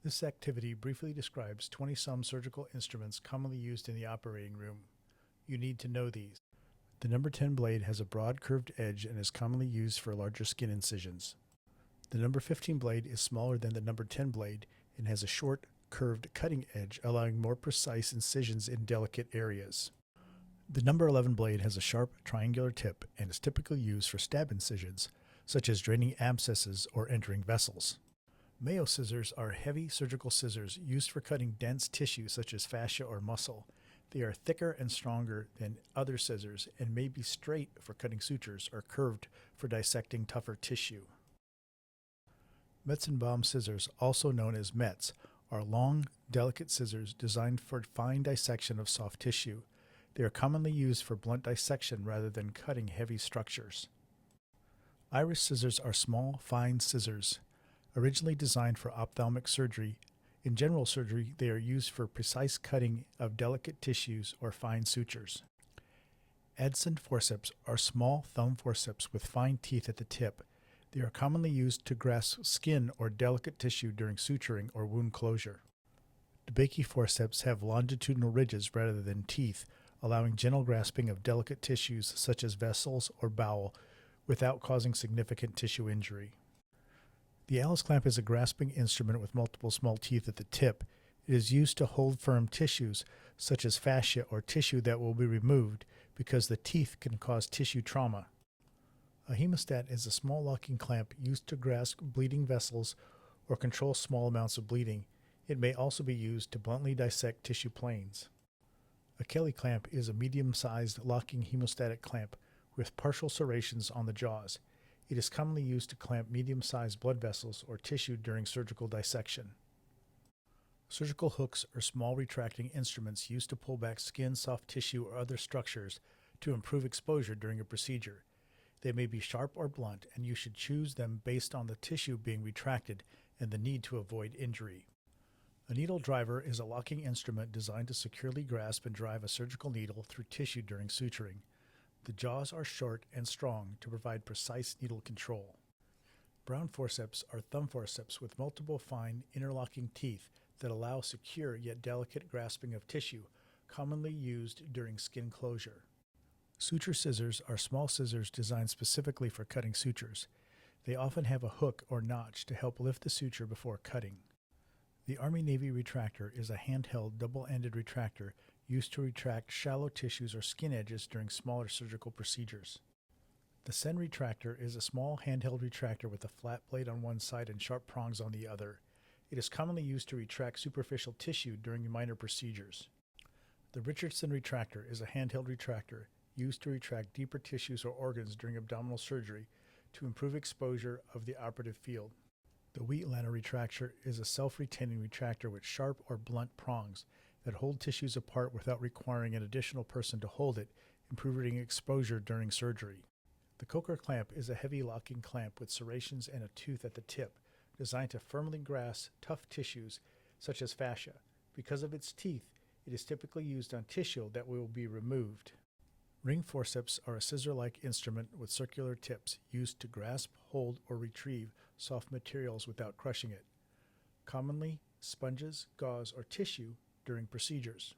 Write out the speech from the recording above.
This activity briefly describes 20-some surgical instruments commonly used in the operating room. You need to know these. The number 10 blade has a broad curved edge and is commonly used for larger skin incisions. The number 15 blade is smaller than the number 10 blade and has a short, curved cutting edge, allowing more precise incisions in delicate areas. The number 11 blade has a sharp, triangular tip and is typically used for stab incisions, such as draining abscesses or entering vessels. Mayo scissors are heavy surgical scissors used for cutting dense tissue such as fascia or muscle. They are thicker and stronger than other scissors and may be straight for cutting sutures or curved for dissecting tougher tissue. Metzenbaum scissors, also known as Metz, are long, delicate scissors designed for fine dissection of soft tissue. They are commonly used for blunt dissection rather than cutting heavy structures. Iris scissors are small, fine scissors. Originally designed for ophthalmic surgery, in general surgery they are used for precise cutting of delicate tissues or fine sutures. Adson forceps are small thumb forceps with fine teeth at the tip. They are commonly used to grasp skin or delicate tissue during suturing or wound closure. DeBakey forceps have longitudinal ridges rather than teeth, allowing gentle grasping of delicate tissues such as vessels or bowel without causing significant tissue injury. The Alice clamp is a grasping instrument with multiple small teeth at the tip. It is used to hold firm tissues, such as fascia or tissue that will be removed, because the teeth can cause tissue trauma. A hemostat is a small locking clamp used to grasp bleeding vessels or control small amounts of bleeding. It may also be used to bluntly dissect tissue planes. A Kelly clamp is a medium-sized locking hemostatic clamp with partial serrations on the jaws. It is commonly used to clamp medium-sized blood vessels or tissue during surgical dissection. Surgical hooks are small retracting instruments used to pull back skin, soft tissue, or other structures to improve exposure during a procedure. They may be sharp or blunt, and you should choose them based on the tissue being retracted and the need to avoid injury. A needle driver is a locking instrument designed to securely grasp and drive a surgical needle through tissue during suturing. The jaws are short and strong to provide precise needle control. Brown forceps are thumb forceps with multiple fine interlocking teeth that allow secure yet delicate grasping of tissue, commonly used during skin closure. Suture scissors are small scissors designed specifically for cutting sutures. They often have a hook or notch to help lift the suture before cutting. The Army-Navy retractor is a handheld double-ended retractor used to retract shallow tissues or skin edges during smaller surgical procedures. The Sen retractor is a small handheld retractor with a flat blade on one side and sharp prongs on the other. It is commonly used to retract superficial tissue during minor procedures. The Richardson retractor is a handheld retractor used to retract deeper tissues or organs during abdominal surgery to improve exposure of the operative field. The Wheatlander retractor is a self-retaining retractor with sharp or blunt prongs that hold tissues apart without requiring an additional person to hold it, improving exposure during surgery. The Coker clamp is a heavy locking clamp with serrations and a tooth at the tip, designed to firmly grasp tough tissues such as fascia. Because of its teeth, it is typically used on tissue that will be removed. Ring forceps are a scissor-like instrument with circular tips used to grasp, hold, or retrieve soft materials without crushing it. Commonly, sponges, gauze, or tissue during procedures.